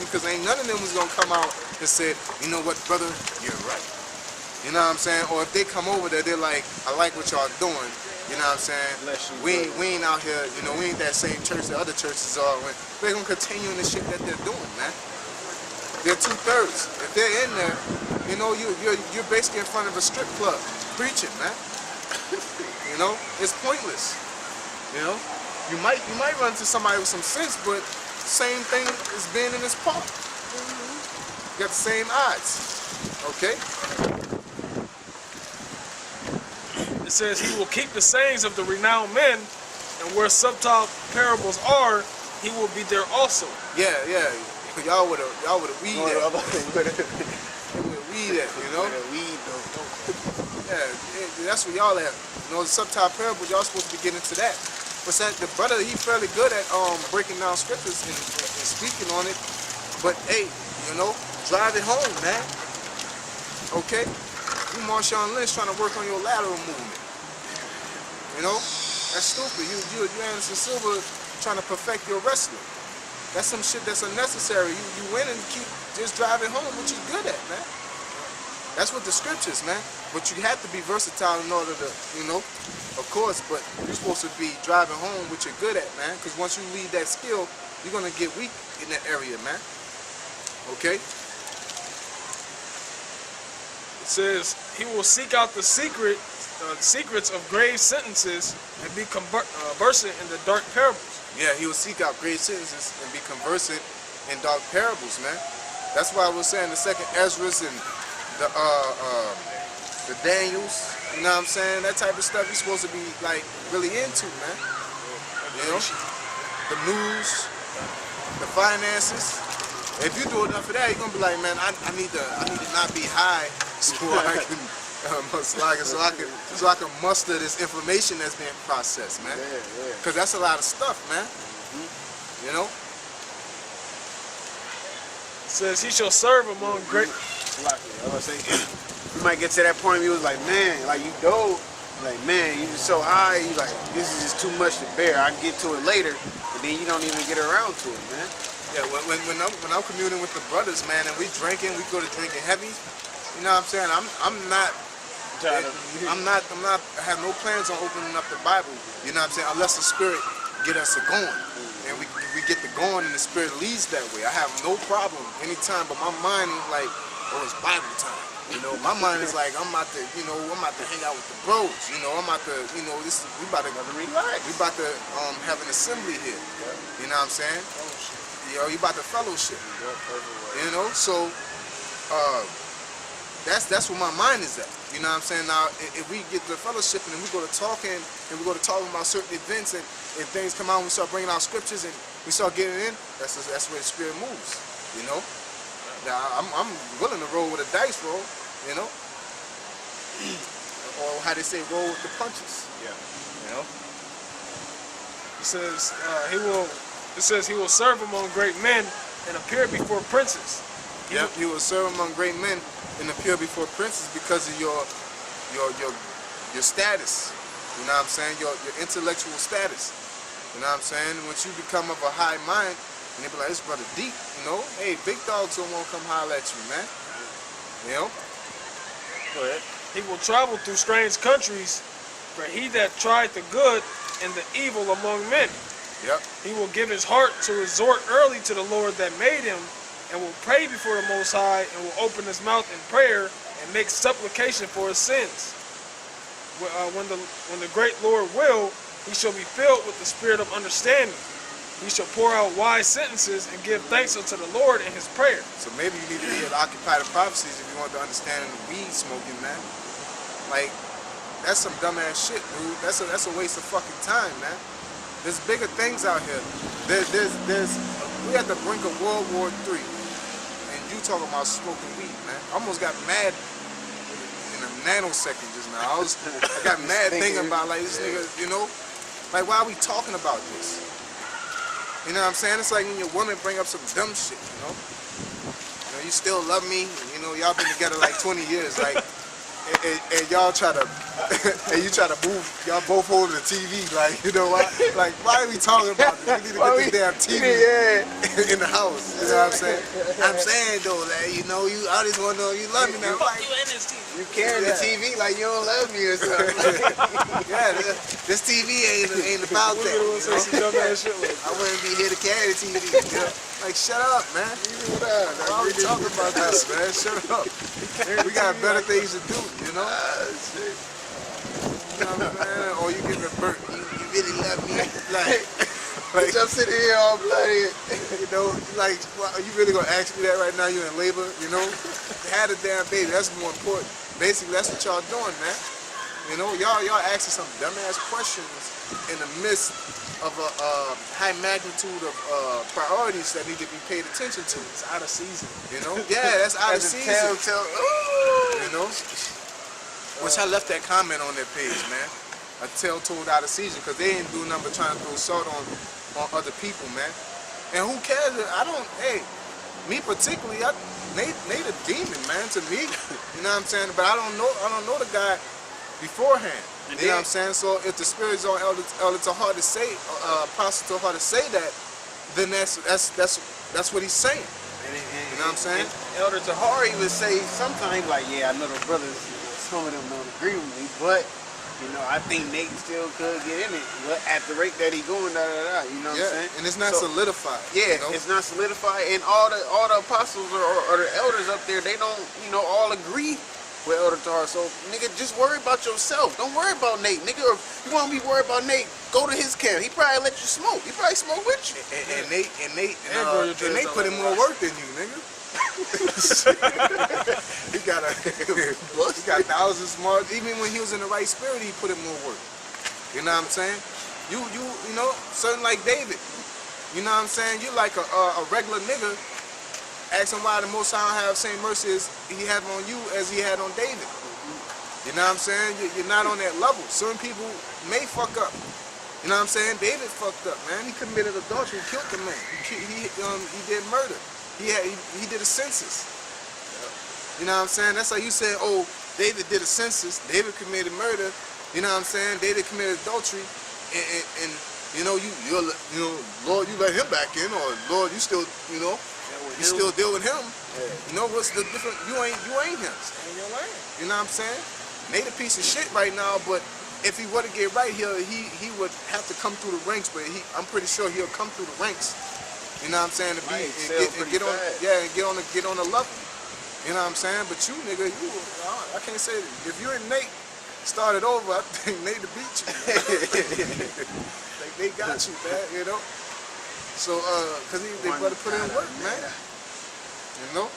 because ain't none of them was gonna come out and say, you know what, brother, you're right. You know what I'm saying? Or if they come over there, they're like, I like what y'all doing. You know what I'm saying? We ain't out here, you know, we ain't that same church that other churches are. They're gonna continue in the shit that they're doing, man. They're 2/3. If they're in there, you know, you're basically in front of a strip club preaching, man. You know, it's pointless. You know, you might run into somebody with some sense, but same thing as being in this park. You got the same odds. Okay. It says he will keep the sayings of the renowned men, and where subtle parables are, he will be there also. Yeah. Y'all would have weed that. Weed that, you know? Yeah, that's what y'all at. You know, the subtle parables, y'all supposed to be getting into that. But the brother, he fairly good at breaking down scriptures and speaking on it. But hey, you know, drive it home, man. Okay? You Marshawn Lynch trying to work on your lateral movement. You know? That's stupid. You Anderson Silva trying to perfect your wrestling. That's some shit that's unnecessary. You win and keep just driving home what you're good at, man. That's what the scriptures, man. But you have to be versatile in order to, you know, of course, but you're supposed to be driving home what you're good at, man. Because once you leave that skill, you're going to get weak in that area, man. Okay? It says he will seek out the secrets of grave sentences and be conversant in the dark parables. Yeah, he will seek out grave sentences and be conversant in dark parables, man. That's why I was saying the second Ezra's and the Daniels, you know what I'm saying? That type of stuff you're supposed to be like really into, man. You know? The news, the finances. If you do enough of that, you're gonna be like, man, I need to not be high so I can so I can muster this information that's being processed, man. Because that's a lot of stuff, man. You know? It says he shall serve among great. You might get to that point where you was like, man, like you dope, like man, you just so high, you like this is just too much to bear. I can get to it later, and then you don't even get around to it, man. Yeah, when I'm communing with the brothers, man, and we drinking, we go to drinking heavy. You know what I'm saying? I have no plans on opening up the Bible. You know what I'm saying? Unless the Spirit get us going, and we get the going, and the Spirit leads that way. I have no problem anytime, but my mind is like, oh, it's Bible time. You know, my mind is like, I'm about to hang out with the bros. You know, I'm about to, you know, we about to relax. We about to have an assembly here. You know what I'm saying? You know, you about to fellowship. You know, so that's where my mind is at. You know what I'm saying? Now, if we get to fellowship and we go to talking and we go to talking about certain events, and if things come out and we start bringing out scriptures and we start getting in, that's where the Spirit moves. You know. Now, I'm willing to roll with a dice roll, you know, or how they say, roll with the punches. Yeah. You know. It says he will serve among great men and appear before princes. Yep, he will serve among great men and appear before princes because of your status. You know what I'm saying? Your intellectual status. You know what I'm saying? Once you become of a high mind, and they be like, this brother deep, you know? Hey, big dogs don't want to come holler at you, man. You know? Go ahead. He will travel through strange countries, for he that tried the good and the evil among men. Yep. He will give his heart to resort early to the Lord that made him, and will pray before the Most High, and will open his mouth in prayer, and make supplication for his sins. When the great Lord will, he shall be filled with the spirit of understanding. He shall pour out wise sentences and give thanks unto the Lord in his prayer. So maybe you need to be at Occupied Prophecies if you want to understand the weed smoking, man. Like, that's some dumbass shit, dude. That's a waste of fucking time, man. There's bigger things out here. We at the brink of World War III, and you talking about smoking weed, man. I almost got mad in a nanosecond just now. I got mad thinking about like this nigga, you know, like why are we talking about this? You know what I'm saying? It's like when your woman bring up some dumb shit, you know? You know, you still love me, and, you know, y'all been together like 20 years, like, and y'all try to and you try to move, y'all both holding the TV, like, you know why? Like, why are we talking about this? We need to get this damn TV in the house. You know what I'm saying? I'm saying though, that you know, you I just want to know you love me now. Like, You and this TV. You carrying the TV like you don't love me or something. yeah, this TV ain't about that. You know? Say some dumbass shit like I wouldn't be here to carry the TV. You know? Like, shut up, man. Why are we talking about this, man? Shut up. We got better things to do, you know? You know what I'm saying? Or you getting a burnt. You really love me. Like I'm sitting here all bloody. you know, like, well, you really gonna ask me that right now? You in labor, you know? Had a damn baby. That's more important. Basically, that's what y'all doing, man. You know, y'all asking some dumbass questions in the midst of a high magnitude of priorities that need to be paid attention to. it's out of season. You know? Yeah, that's out of season. You know? Which I left that comment on their page, man. A tale told out of season, because they ain't do nothing but trying to throw salt on other people, man. And who cares? I don't, hey, me particularly, Nate a demon, man, to me. You know what I'm saying? But I don't know the guy beforehand. You know what I'm saying? So if the spirit's on Elder Tahar to say, Apostle Tahar to say that, then that's what he's saying. You know what I'm saying? And Elder Tahari would say sometimes like, yeah, I know the brothers, some of them don't agree with me, but you know, I think Nate still could get in it, but at the rate that he going, you know what I'm saying? And it's not solidified. Yeah, you know? It's not solidified, and all the apostles or the elders up there, they don't, you know, all agree with Elder Tahar. So, nigga, just worry about yourself. Don't worry about Nate, nigga. Or if you want to be worried about Nate, go to his camp. He probably let you smoke. He probably smoke with you. And Nate put in more work than you, nigga. he got thousands more. Even when he was in the right spirit, he put in more work. You know what I'm saying? You know, something like David. You know what I'm saying? You like a regular nigga. Ask him why the Most High don't have the same mercy as he had on you as he had on David. You know what I'm saying? You're not on that level. Certain people may fuck up. You know what I'm saying? David fucked up, man. He committed adultery, killed the man. He did murder. He did a census. You know what I'm saying? That's like you said, oh, David did a census. David committed murder. You know what I'm saying? David committed adultery, and you know, Lord, you let him back in, or Lord, you still, you know, you still deal with him. Yeah. You know what's the difference? You ain't him. Stay in your lane. You know what I'm saying? Nate a piece of shit right now, but if he were to get right here, he would have to come through the ranks. But I'm pretty sure he'll come through the ranks. You know what I'm saying? To be and get on, get on the level. You know what I'm saying? But you, nigga, I can't say that. If you and Nate started over, I think Nate to beat you. Like they got you, man. You know. So, cause they better put in work, man. You know.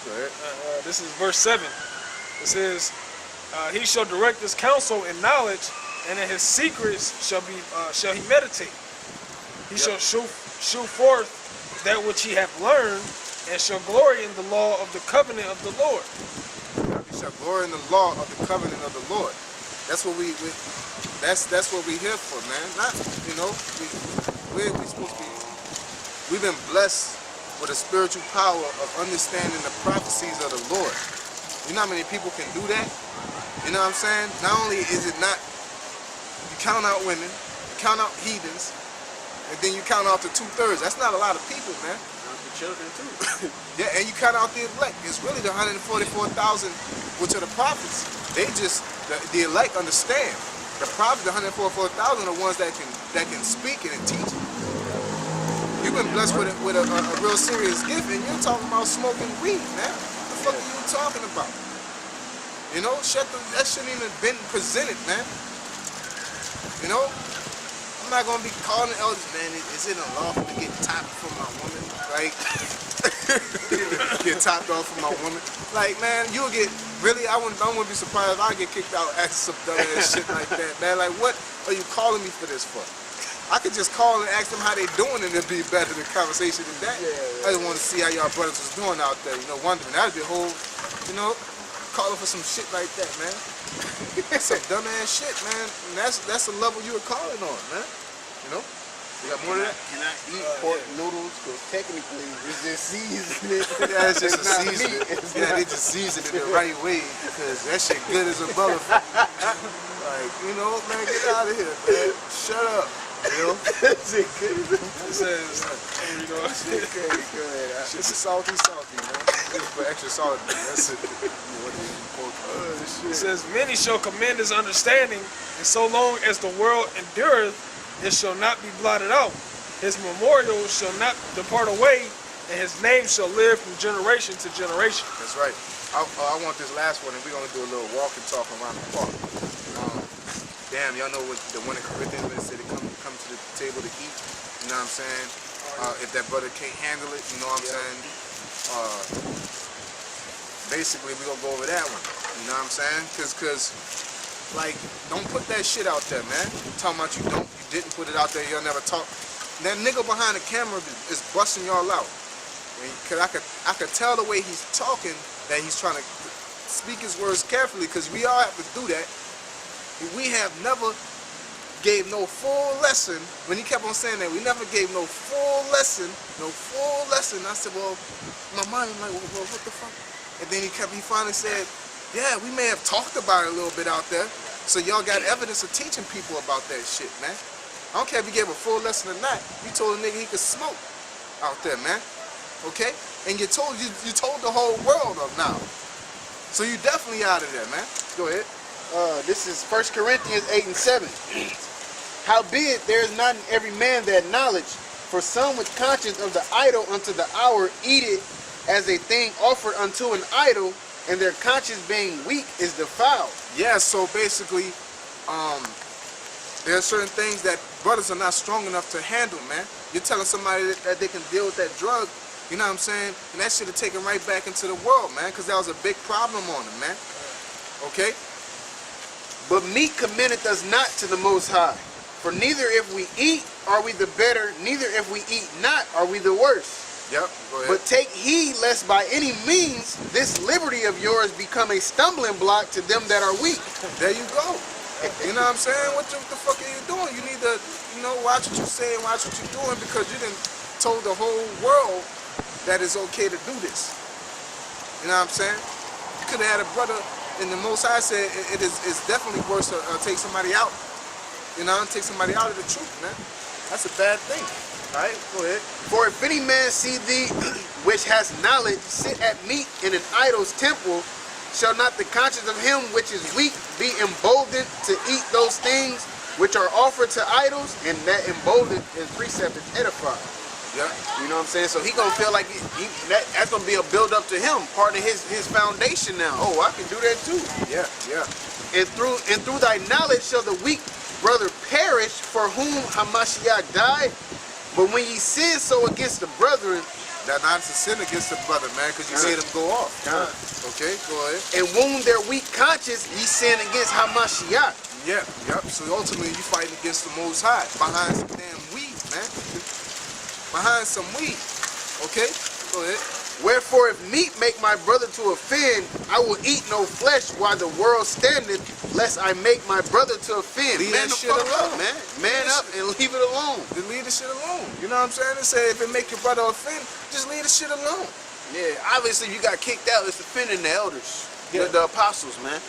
Go ahead. This is verse 7. It says, "He shall direct his counsel in knowledge, and in his secrets shall he meditate. He shall shew forth that which he hath learned, and shall glory in the law of the covenant of the Lord." He shall glory in the law of the covenant of the Lord. That's what that's what we here for, man. Not, you know, we supposed to be. We've been blessed with a spiritual power of understanding the prophecies of the Lord. You know how many people can do that? You know what I'm saying? Not only is it not, you count out women, you count out heathens, and then you count out the 2/3. That's not a lot of people, man. Count the children too. Yeah, and you count out the elect. It's really the 144,000, which are the prophets. They just, the elect understand. The prophets, the 144,000, are ones that can speak and teach. You've been blessed with a real serious gift, and you're talking about smoking weed, man. What the fuck are you talking about? You know, that shouldn't even been presented, man. You know? I'm not gonna be calling elders, man. Is it unlawful to get topped from my woman? Like, get topped off from my woman? Like, man, you'll get, really, I wouldn't be surprised if I get kicked out asking some dumb ass shit like that, man. Like, what are you calling me for this for? I could just call and ask them how they doing, and it'd be better than conversation than that. Yeah. I just want to see how y'all brothers was doing out there, you know, wondering. That'd be a whole, you know, calling for some shit like that, man. That's some dumb ass shit, man. And that's the level you were calling on, man. You know? You got more of that? Can I eat pork noodles? Because technically, it's just seasoning. Yeah, it's just a not seasoning. meat. It's Yeah, not- they just season it the right way because that shit good as a motherfucker. Like, you know, man, get out of here, man. Shut up. You know? That shit good. It says, you know, Shit good, good. It's a salty, man. Just put extra salt in it. That's it. it says, many shall commend his understanding, and so long as the world endureth, it shall not be blotted out. His memorial shall not depart away, and his name shall live from generation to generation. That's right. I want this last one, and we're going to do a little walk and talk around the park. Damn, y'all know what the one in Corinthians when it said to come to the table to eat. You know what I'm saying? If that brother can't handle it, you know what I'm saying? Basically, we're going to go over that one. You know what I'm saying? Because, like, don't put that shit out there, man. You talking about you didn't put it out there, you'll never talk. That nigga behind the camera is busting y'all out. Because I could tell the way he's talking that he's trying to speak his words carefully, because we all have to do that. We have never gave no full lesson. When he kept on saying that, we never gave no full lesson. I said, well, my mind was like, well, what the fuck? And then he finally said, yeah, we may have talked about it a little bit out there. So y'all got evidence of teaching people about that shit, man. I don't care if you gave a full lesson or not. You told a nigga he could smoke out there, man. Okay? And you told the whole world of now. So you definitely out of there, man. Go ahead. This is 1 Corinthians 8 and 7. Howbeit, there is not in every man that knowledge, for some with conscience of the idol unto the hour eat it as a thing offered unto an idol, and their conscience being weak is defiled. Yeah, so basically, there are certain things that brothers are not strong enough to handle, man. You're telling somebody that they can deal with that drug, you know what I'm saying? And that should have taken right back into the world, man, because that was a big problem on them, man. Okay? But meat commendeth us not to the Most High. For neither if we eat are we the better, neither if we eat not are we the worse. Yep, go ahead. But take heed lest by any means this liberty of yours become a stumbling block to them that are weak. There you go. You know what I'm saying? What the fuck are you doing? You need to, you know, watch what you're saying, watch what you're doing, because you done told the whole world that it's okay to do this. You know what I'm saying? You could have had a brother, and the Most High said it's definitely worse to take somebody out. You know, take somebody out of the truth, man. That's a bad thing. All right, go ahead. For if any man see thee, which has knowledge, sit at meat in an idol's temple, shall not the conscience of him which is weak be emboldened to eat those things which are offered to idols? And that emboldened is precept is edified. Yeah. You know what I'm saying? So he gonna feel like that's gonna be a build up to him, part of his foundation now. Oh, I can do that too. Yeah, yeah. And through thy knowledge shall the weak brother perish, for whom Hamashiach died. But when ye sin so against the brethren, That not to sin against the brother, man, because you made him go off. Okay, go ahead. and wound their weak conscience, ye sin against Hamashiach. Yeah, yep. So ultimately, you fighting against the Most High behind some damn weed, man. Behind some weed. Okay, go ahead. Wherefore, if meat make my brother to offend, I will eat no flesh while the world standeth, lest I make my brother to offend. Leave Man that the shit fuck up, alone. man. Man up and leave it alone. Just leave the shit alone. You know what I'm saying? They say if it make your brother offend, just leave the shit alone. Yeah, obviously you got kicked out. It's offending the elders, Yeah. the apostles, man.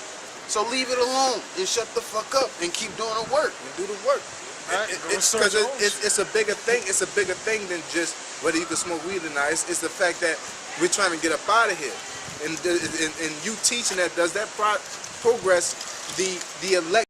So leave it alone and shut the fuck up and keep doing the work. And do the work. Right, go start Because your own it's a bigger thing. It's a bigger thing than just whether you can smoke weed or not. It's the fact that we're trying to get up out of here. And you teaching that, does that progress the elect